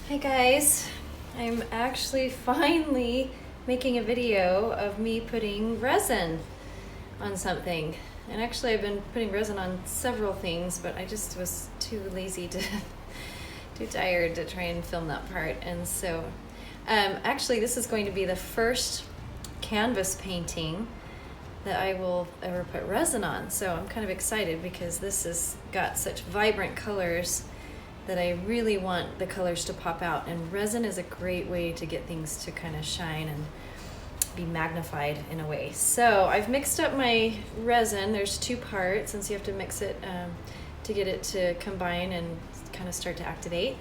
Hi guys, I'm actually finally making a video of me putting resin on something. And actually I've been putting resin on several things, but I just was too lazy to, too tired to try and film that part. And so actually this is going to be the first canvas painting that I will ever put resin on. So I'm kind of excited because this has got such vibrant colors that I really want the colors to pop out, and resin is a great way to get things to kind of shine and be magnified in a way. So I've mixed up my resin. There's two parts, and so you have to mix it to get it to combine and kind of start to activate.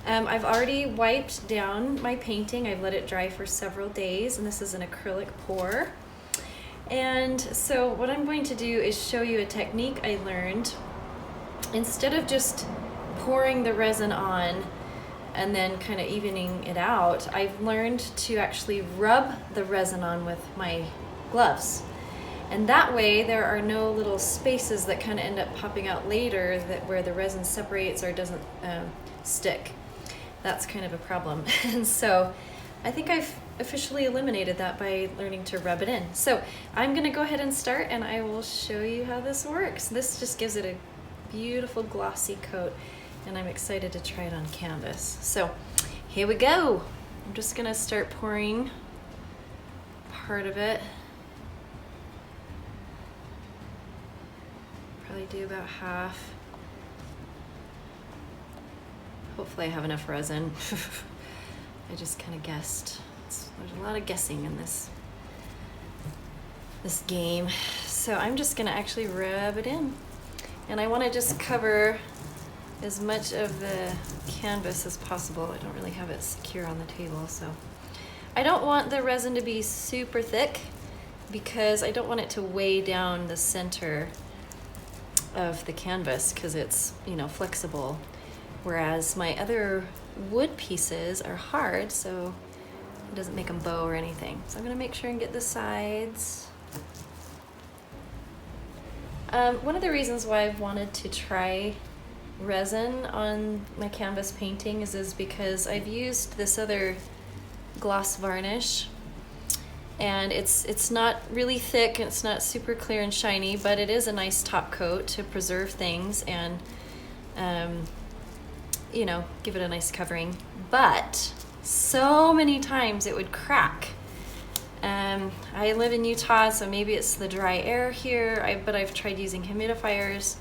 I've already wiped down my painting. I've let it dry for several days, and this is an acrylic pour. And so what I'm going to do is show you a technique I learned. Instead of just pouring the resin on and then kind of evening it out, I've learned to actually rub the resin on with my gloves. And that way there are no little spaces that kind of end up popping out later that where the resin separates or doesn't stick. That's kind of a problem. And so I think I've officially eliminated that by learning to rub it in. So I'm gonna go ahead and start, and I will show you how this works. This just gives it a beautiful glossy coat, and I'm excited to try it on canvas. So here we go. I'm just gonna start pouring part of it. Probably do about half. Hopefully I have enough resin. I just kind of guessed. There's a lot of guessing in this game. So I'm just gonna actually rub it in. And I wanna just cover as much of the canvas as possible. I don't really have it secure on the table, so. I don't want the resin to be super thick because I don't want it to weigh down the center of the canvas because it's, you know, flexible. Whereas my other wood pieces are hard, so it doesn't make them bow or anything. So I'm gonna make sure and get the sides. One of the reasons why I've wanted to try resin on my canvas painting is because I've used this other gloss varnish, and it's not really thick, it's not super clear and shiny, but it is a nice top coat to preserve things and you know, give it a nice covering. But so many times it would crack. I live in Utah, so maybe it's the dry air here, but I've tried using humidifiers,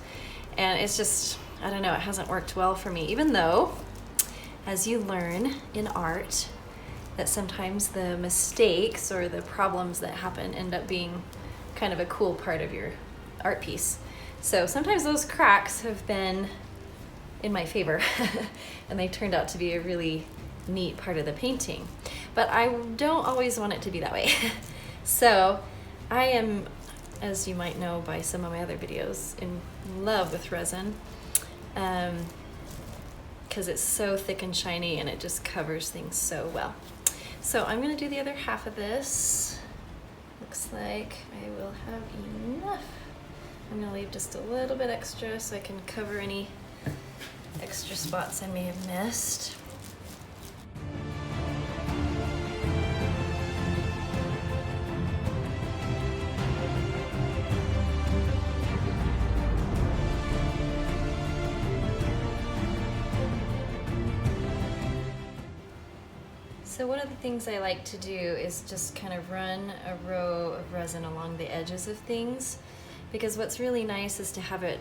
and it's just, I don't know, it hasn't worked well for me, even though, as you learn in art, that sometimes the mistakes or the problems that happen end up being kind of a cool part of your art piece. So sometimes those cracks have been in my favor, and they turned out to be a really neat part of the painting. But I don't always want it to be that way. So I am, as you might know by some of my other videos, in love with resin because it's so thick and shiny and it just covers things so well. So I'm gonna do the other half of this. Looks like I will have enough. I'm gonna leave just a little bit extra so I can cover any extra spots I may have missed. So one of the things I like to do is just kind of run a row of resin along the edges of things, because what's really nice is to have it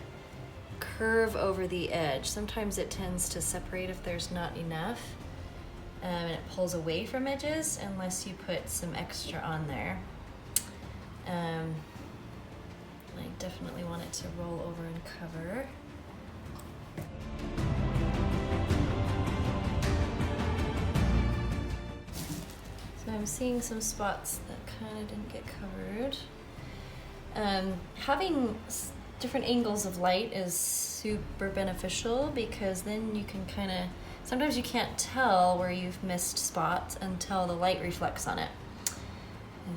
curve over the edge. Sometimes it tends to separate if there's not enough, and it pulls away from edges unless you put some extra on there. I definitely want it to roll over and cover. So I'm seeing some spots that kind of didn't get covered. Having different angles of light is super beneficial because then you can kind of, sometimes you can't tell where you've missed spots until the light reflects on it,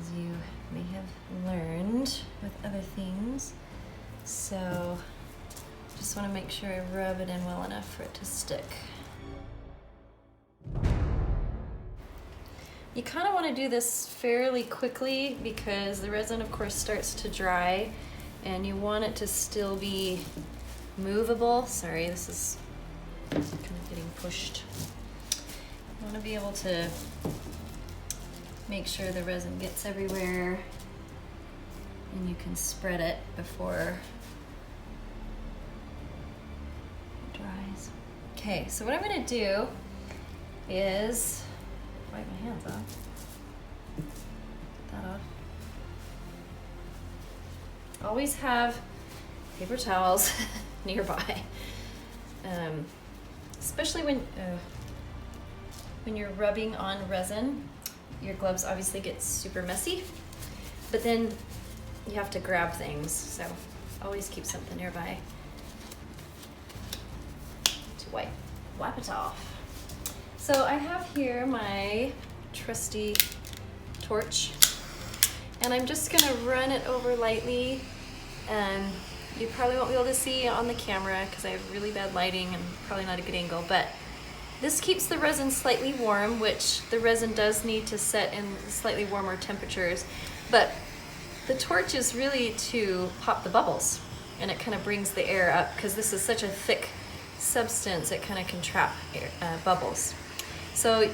as you may have learned with other things. So just want to make sure I rub it in well enough for it to stick. You kind of want to do this fairly quickly because the resin, of course, starts to dry and you want it to still be movable. Sorry, this is kind of getting pushed. You want to be able to make sure the resin gets everywhere and you can spread it before it dries. Okay, so what I'm going to do is wipe my hands off. That off. Always have paper towels nearby, especially when you're rubbing on resin. Your gloves obviously get super messy, but then you have to grab things, so always keep something nearby to wipe it off. So I have here my trusty torch, and I'm just gonna run it over lightly. You probably won't be able to see on the camera because I have really bad lighting and probably not a good angle, but this keeps the resin slightly warm, which the resin does need to set in slightly warmer temperatures, but the torch is really to pop the bubbles, and it kind of brings the air up because this is such a thick substance, it kind of can trap air, bubbles. So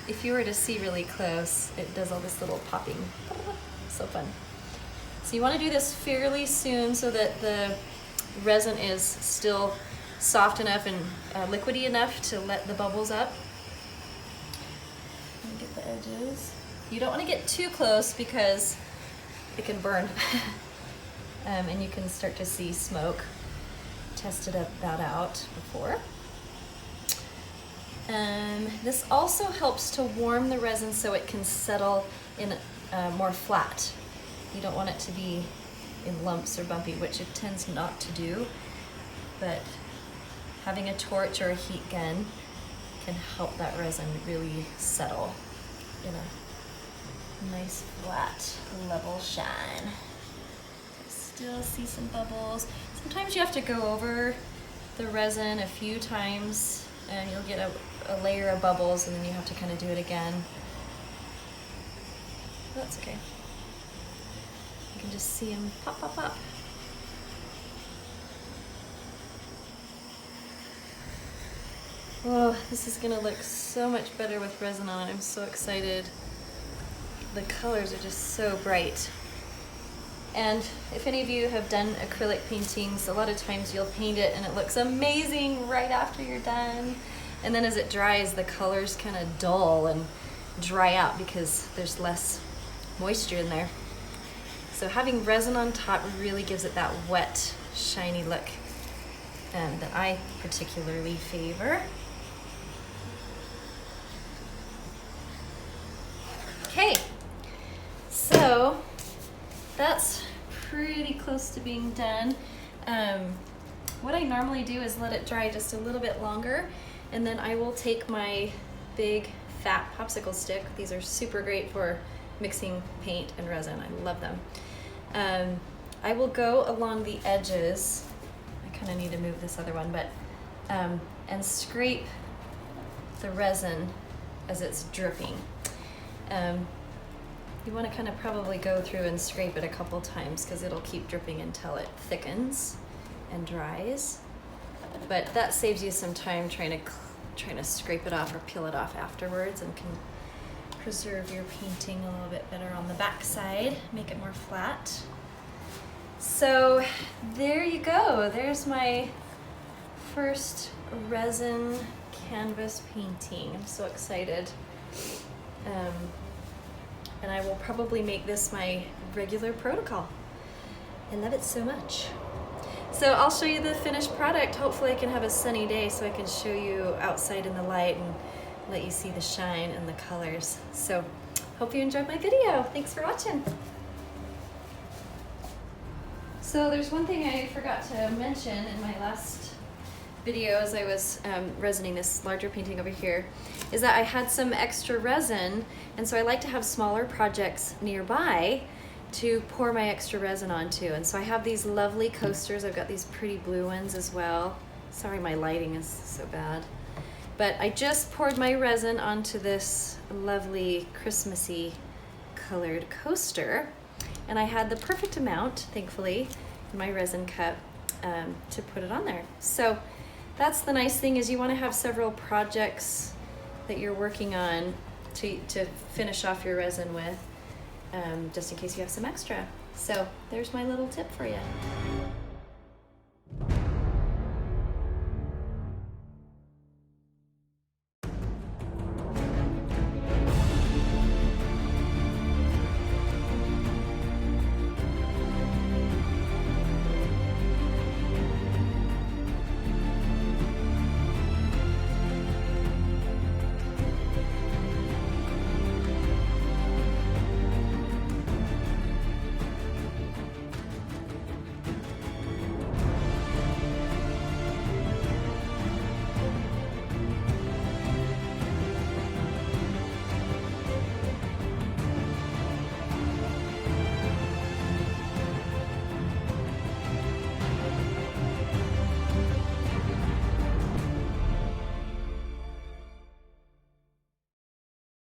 if you were to see really close, it does all this little popping. So fun. So you want to do this fairly soon so that the resin is still soft enough and liquidy enough to let the bubbles up. Let me get the edges. You don't want to get too close because it can burn. And you can start to see smoke. Tested that out before. This also helps to warm the resin so it can settle in more flat. You don't want it to be in lumps or bumpy, which it tends not to do, but having a torch or a heat gun can help that resin really settle in a nice flat level shine. Still see some bubbles. Sometimes you have to go over the resin a few times and you'll get a layer of bubbles, and then you have to kind of do it again. That's okay. You can just see them pop, pop, pop. Oh, this is gonna look so much better with resin on it. I'm so excited. The colors are just so bright. And if any of you have done acrylic paintings, a lot of times you'll paint it and it looks amazing right after you're done. And then as it dries, the colors kind of dull and dry out because there's less moisture in there. So having resin on top really gives it that wet, shiny look that I particularly favor. Okay, so that's pretty close to being done. What I normally do is let it dry just a little bit longer, and then I will take my big fat popsicle stick. These are super great for mixing paint and resin. I love them. I will go along the edges. I kind of need to move this other one, but and scrape the resin as it's dripping. You want to kind of probably go through and scrape it a couple times because it'll keep dripping until it thickens and dries. But that saves you some time trying to scrape it off or peel it off afterwards, and can preserve your painting a little bit better on the back side, make it more flat. So there you go. There's my first resin canvas painting. I'm so excited. And I will probably make this my regular protocol. I love it so much. So I'll show you the finished product. Hopefully I can have a sunny day so I can show you outside in the light and let you see the shine and the colors. So hope you enjoyed my video. Thanks for watching. So there's one thing I forgot to mention in my last video as I was resining this larger painting over here, is that I had some extra resin, and so I like to have smaller projects nearby to pour my extra resin onto. And so I have these lovely coasters. I've got these pretty blue ones as well. Sorry, my lighting is so bad. But I just poured my resin onto this lovely Christmassy colored coaster, and I had the perfect amount, thankfully, in my resin cup to put it on there. So that's the nice thing, is you want to have several projects that you're working on to finish off your resin with, just in case you have some extra. So there's my little tip for you.